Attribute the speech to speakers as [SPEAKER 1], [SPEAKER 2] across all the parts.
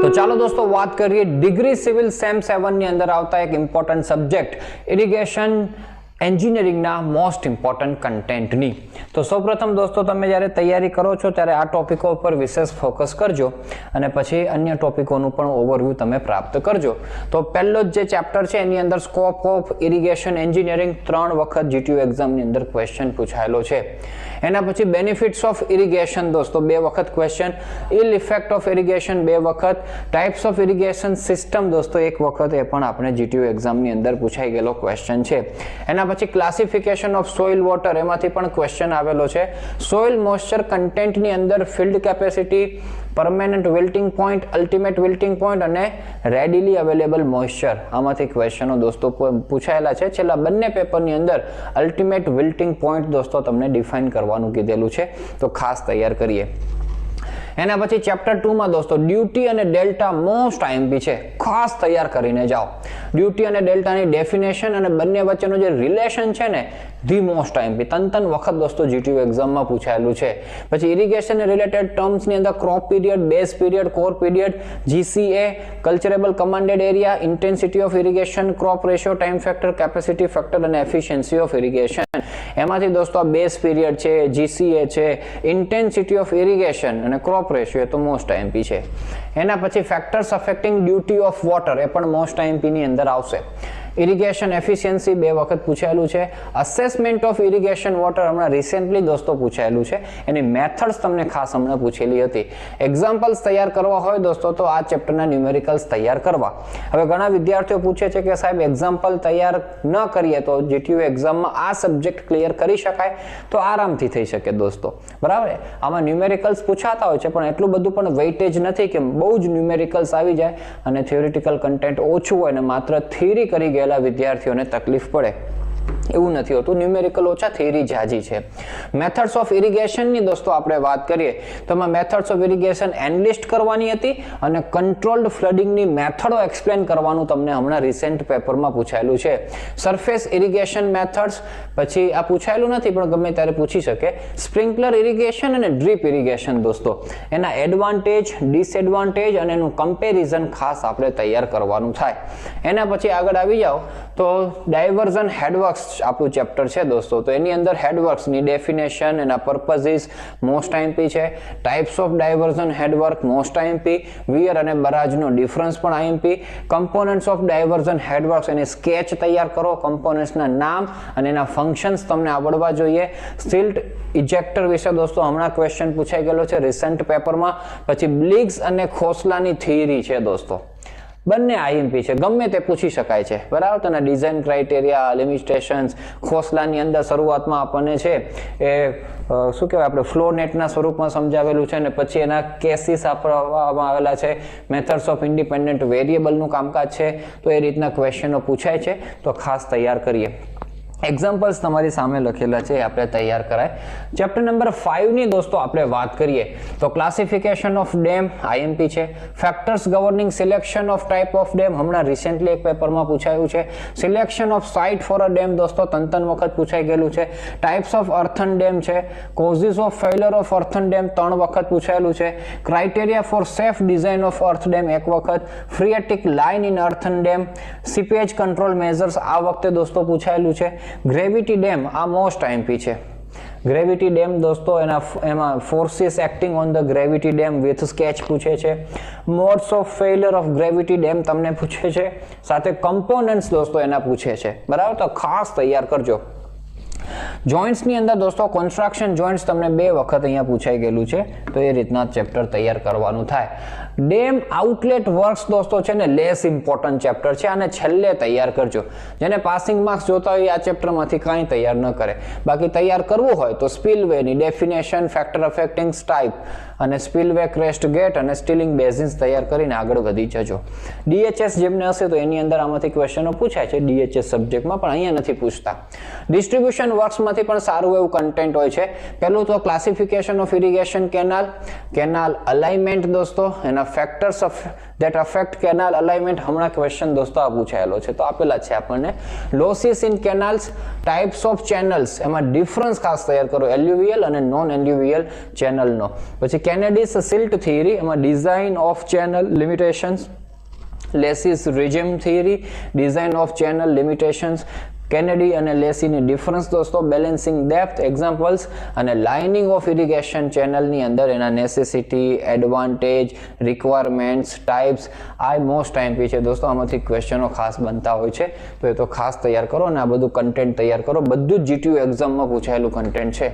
[SPEAKER 1] तो चलो दोस्तों बात करिए डिग्री सिविल सेम 7 ની અંદર આવતા એક ઇમ્પોર્ટન્ટ સબ્જેક્ટ ઇરિગેશન એન્જિનિયરિંગના મોસ્ટ ઇમ્પોર્ટન્ટ કન્ટેન્ટની। તો સૌપ્રથમ દોસ્તો તમે જ્યારે તૈયારી કરો છો ત્યારે આ ટોપિકો ઉપર વિશેષ ફોકસ કરજો અને પછી અન્ય ટોપિકોનું પણ ઓવરવ્યૂ તમે પ્રાપ્ત કરજો। તો પહેલો જ જે ચેપ્ટર છે એની અંદર સ્કોપ ઓફ ઇરિગેશન એન્જિનિયરિંગ 3 વખત જીટીયુ એક્ઝામની અંદર ક્વેશ્ચન પૂછાયેલો છે। એના પછી બેનિફિટ્સ ઓફ ઇરિગેશન દોસ્તો 2 વખત question, ill effect of irrigation 2 વખત, ટાઇપ્સ ઓફ ઇરિગેશન સિસ્ટમ દોસ્તો 1 વખત એ પણ આપણે જીટીયુ એક્ઝામની અંદર પૂછાઈ ગયેલો ક્વેશ્ચન છે। એના પછી ક્લાસિફિકેશન ઓફ સોઇલ વોટર એમાંથી પણ ક્વેશ્ચન આવેલો છે। સોઇલ મોઇસ્ચર કન્ટેન્ટની અંદર field capacity, permanent wilting point, ultimate wilting point અને રેડીલી અવેલેબલ મોઇસ્ચર આમાંથી ક્વેશ્ચનો દોસ્તો પૂછાયેલા છે। છેલ્લા બંને પેપરની અંદર અલ્ટિમેટ વિલ્ટિંગ પોઈન્ટ દોસ્તો તમને ડિફાઇન કરવાનું કીધેલું છે, તો ખાસ તૈયાર કરીએ। એના પછી ચેપ્ટર 2 માં દોસ્તો ડ્યુટી અને ડેલ્ટા મોસ્ટ આઈએમપી છે, ખાસ તૈયાર કરીને જાઓ। ડ્યુટી અને ડેલ્ટાની ડેફિનેશન અને બંને વચ્ચેનો જે રિલેશન છે ને ધી મોસ્ટ આઈએમપી ત્રણ વખત દોસ્તો જીટીયુ એક્ઝામમાં પૂછાયેલું છે। પછી ઇરિગેશન રિલેટેડ ટર્મ્સની અંદર crop period, base period, core period, GCA, culturable commanded area, intensity of irrigation, crop ratio, time factor, capacity factor અને એફિશિયન્સી ઓફ ઇરિગેશન। એમાંથી દોસ્તો આ બેઝ પીરિયડ છે, જીસીએ છે, ઇન્ટેન્સિટી ઓફ ઇરિગેશન અને ક્રોપ રેશિયો તો મોસ્ટ આઈએમપી છે। એના પછી factors affecting duty of water એ પણ મોસ્ટ આઈએમપી ની અંદર આવશે। ઇરિગેશન એફિશિયન્સી 2 વખત પૂછાયેલું છે। અસેસમેન્ટ ઓફ ઇરિગેશન વોટર હમણાં રિસેન્ટલી દોસ્તો પૂછાયેલું છે, એની મેથડ્સ તમને ખાસ હમણાં પૂછેલી હતી। એક્ઝામ્પલ્સ તૈયાર કરવા હોય દોસ્તો તો આ ચેપ્ટરના ન્યુમેરિકલ્સ તૈયાર કરવા। હવે ઘણા વિદ્યાર્થીઓ પૂછે છે કે સાહેબ એક્ઝામ્પલ તૈયાર ન કરીએ તો જીટીયુ એક્ઝામમાં આ સબ્જેક્ટ ક્લિયર કરી શકાય? તો આરામથી થઈ શકે દોસ્તો, બરાબર। આમાં ન્યુમેરિકલ્સ પૂછાતા હોય છે પણ એટલું બધું પણ વેઇટેજ નથી કે બહુ જ ન્યુમેરિકલ્સ આવી જાય અને થિયોરિટિકલ કન્ટેન્ટ ઓછું હોય અને માત્ર થિયરી કરી ગયેલા વિદ્યાર્થીઓને તકલીફ પડે, એવું નથી હોતું। ન્યુમેરિકલ ઓછા, થિયરી જાજી છે। મેથડ્સ ઓફ ઇરિગેશનની દોસ્તો આપણે વાત કરીએ તો એમાં મેથડ્સ ઓફ ઇરિગેશન એનલિસ્ટ કરવાની હતી અને કંટ્રોલ્ડ ફ્લડિંગની મેથડો એક્સપ્લેન કરવાનું તમને હમણાં રિસેન્ટ પેપરમાં પૂછાયેલું છે। સરફેસ ઇરિગેશન મેથડ્સ પછી આ પૂછાયેલું નથી પણ ગમે ત્યારે પૂછી શકે। સ્પ્રિંકલર ઇરિગેશન અને ડ્રીપ ઇરિગેશન દોસ્તો એના એડવાન્ટેજ, ડિસએડવાન્ટેજ અને એનું કમ્પેરિઝન ખાસ આપણે તૈયાર કરવાનું થાય। એના પછી આગળ આવી જાઓ તો ડાયવર્ઝન હેડવર્ક્સ આપણું ચેપ્ટર છે દોસ્તો, તો એની અંદર હેડવર્ક્સની ડેફિનેશન, એના પર્પઝિસ મોસ્ટ આઈએમપી છે। Types of diversion headwork most IMP, weir અને બરાજનો ડિફરન્સ પણ IMP, components of diversion headworks એની સ્કેચ તૈયાર કરો, કમ્પોનન્ટ્સના નામ અને એના ફંક્શન્સ તમને આવડવા જોઈએ। સિલ્ટ ઇજેક્ટર વિશે દોસ્તો હમણાં ક્વેશ્ચન પૂછાઈ ગયેલો છે રિસેન્ટ પેપરમાં। પછી બ્લિગ્સ અને ખોસલાની થિયરી છે દોસ્તો, બંને આઈએમપી છે, ગમે તે પૂછી શકાય છે, બરાબર। તો ડિઝાઇન ક્રાઇટેરિયા, લિમિટેશન્સ, ખોસલાની અંદર શરૂઆતમાં આપણને છે એ શું કહેવાય આપણે ફ્લો નેટના સ્વરૂપમાં સમજાવેલું છે અને પછી એના કેસીસ આપવામાં આવેલા છે। મેથડ્સ ઓફ ઇન્ડિપેન્ડન્ટ વેરિયેબલનું કામકાજ છે, તો એ રીતના ક્વેશ્ચનો પૂછાય છે, તો ખાસ તૈયાર કરીએ। એક્ઝામ્પલ્સ તમારી સામે લખેલા છે, આપણે તૈયાર કરાય। ચેપ્ટર નંબર 5 ની દોસ્તો આપણે વાત કરીએ તો ક્લાસિફિકેશન ઓફ ડેમ આઈએમપી છે। Factors governing selection of type of dam હમણાં રિસેન્ટલી એક પેપરમાં પૂછાયું છે। Selection of site for a dam દોસ્તો ત્રણ વખત પૂછાઈ ગયેલું છે। ટાઈપ્સ ઓફ અર્થન ડેમ છે। Causes of failure of earthen dam 3 વખત પૂછાયેલું છે। Criteria for safe design of earth dam 1 વખત। Phreatic line in earthen dam, seepage control measures આ વખતે દોસ્તો પૂછાયેલું છે। ગ્રેવિટી ડેમ આ મોસ્ટ આઈએમપી છે। ગ્રેવિટી ડેમ દોસ્તો એમાં forces acting on the gravity dam with sketch પૂછે છે। Modes of failure of gravity dam તમને પૂછે છે, સાથે કમ્પોનન્ટ્સ દોસ્તો એના પૂછે છે, બરાબર। તો ખાસ તૈયાર કરજો। જોઇન્ટ્સની અંદર દોસ્તો કન્સ્ટ્રક્શન જોઇન્ટ્સ તમને 2 વખત અહીંયા પૂછાઈ ગયેલું છે, તો એ રીતના ચેપ્ટર તૈયાર કરવાનું થાય। ડેમ આઉટલેટ વર્ક્સ દોસ્તો છે ને લેસ ઇમ્પોર્ટન્ટ ચેપ્ટર છે અને છેલ્લે તૈયાર કરજો। જેને પાસિંગ માર્ક્સ જોતા હોય આ ચેપ્ટરમાંથી કાંઈ તૈયાર ન કરે, બાકી તૈયાર કરવું હોય તો સ્પિલવેની ડેફિનેશન, ફેક્ટર અફેક્ટિંગ ટાઇપ અને સ્પિલવે ક્રેસ્ટ ગેટ અને સ્ટીલિંગ બેઝિન્સ તૈયાર કરીને આગળ વધી જજો। ડીએચએસ જેમને હશે તો એની અંદર આમાંથી ક્વેશ્ચનો પૂછાય છે ડીએચએસ સબ્જેક્ટમાં, પણ અહીંયા નથી પૂછતા। ડિસ્ટ્રીબ્યુશન વર્ક્સમાં માંથી પણ સારું એવું કન્ટેન્ટ હોય છે. પહેલું તો classification of irrigation canal, canal alignment દોસ્તો, એના factors of that affect canal alignment. હમણાં ક્વેશ્ચન દોસ્તો આ પૂછાયેલો છે તો આપેલા છે આપણને. Losses in canals, types of channels, એમાં ડિફરન્સ ખાસ તૈયાર કરો એલ્યુવિયલ અને નોન એલ્યુવિયલ ચેનલનો. પછી કેનેડીસ સિલ્ટ થિયરી, એમાં design of channel limitations. Lacey's regime theory, design of channel limitations. Kennedy અને લેસીની ડિફરન્સ દોસ્તો, બેલેન્સિંગ ડેપ્થ, એક્ઝામ્પલ્સ, અને લાઇનિંગ ઓફ ઇરિગેશન ચેનલની અંદર એના નેસેસિટી, એડવાન્ટેજ, રિક્વાયરમેન્ટ્સ, ટાઈપ્સ. આ મોસ્ટ આઈએમપી છે દોસ્તો, આમાંથી ક્વેશ્ચનો ખાસ બનતા હોય છે તો એ તો ખાસ તૈયાર કરો અને આ બધું કન્ટેન્ટ તૈયાર કરો. બધું જ જીટીયુ એક્ઝામમાં પૂછાયેલું કન્ટેન્ટ છે.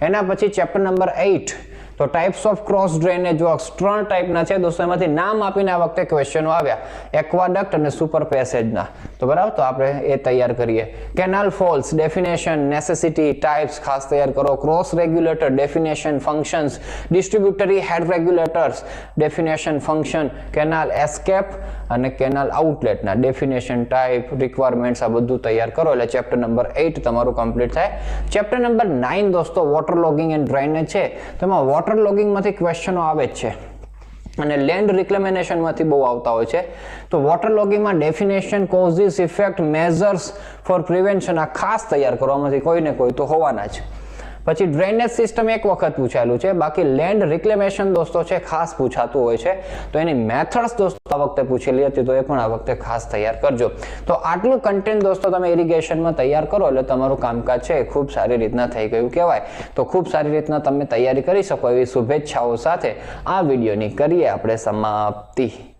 [SPEAKER 1] એના પછી ચેપ્ટર નંબર 8 તો types of cross drainage works. 3 ટાઈપના છે દોસ્તો, એમાંથી નામ આપીને આ વખતે ક્વેશ્ચનો આવ્યા, એક્વાડક્ટ અને સુપર પેસેજના. તો બરાબર, તો આપણે એ તૈયાર કરીએ. Canal falls, definition, necessity, types ખાસ તૈયાર કરો. Cross regulator, definition, functions. Distributary head regulators, definition, function. Canal escape અને કેનાલ આઉટલેટના ડેફિનેશન, ટાઇપ, રિક્વાયરમેન્ટ્સ, આ બધું તૈયાર કરો એટલે ચેપ્ટર નંબર 8 તમારું કમ્પ્લીટ થાય. ચેપ્ટર નંબર 9 દોસ્તો વોટર લોગિંગ એન્ડ ડ્રેનેજ છે. તેમાં વોટર લોગિંગમાંથી ક્વેશ્ચનો આવે જ છે અને લેન્ડ રિક્લેમિનેશનમાંથી બહુ આવતા હોય છે. તો વોટર લોગિંગમાં definition, causes, effect, measures for prevention આ ખાસ તૈયાર કરવામાંથી કોઈ ને કોઈ તો હોવાના જ. પછી ડ્રેનેજ સિસ્ટમ એક વખત પૂછાયેલું છે, બાકી લેન્ડ રિક્લેમેશન દોસ્તો છે ખાસ પૂછાતું હોય છે તો એની મેથડ્સ દોસ્તો આ વખતે પૂછેલી હતી તો એ પણ આ વખતે ખાસ તૈયાર કરજો. તો આટલું કન્ટેન્ટ દોસ્તો તમે ઇરિગેશનમાં તૈયાર કરો એટલે તમારું કામકાજ છે એ ખૂબ સારી રીતના થઈ ગયું કહેવાય. તો ખૂબ સારી રીતના તમે તૈયારી કરી શકો એવી શુભેચ્છાઓ સાથે આ વિડીયોની કરીએ આપણે સમાપ્તિ.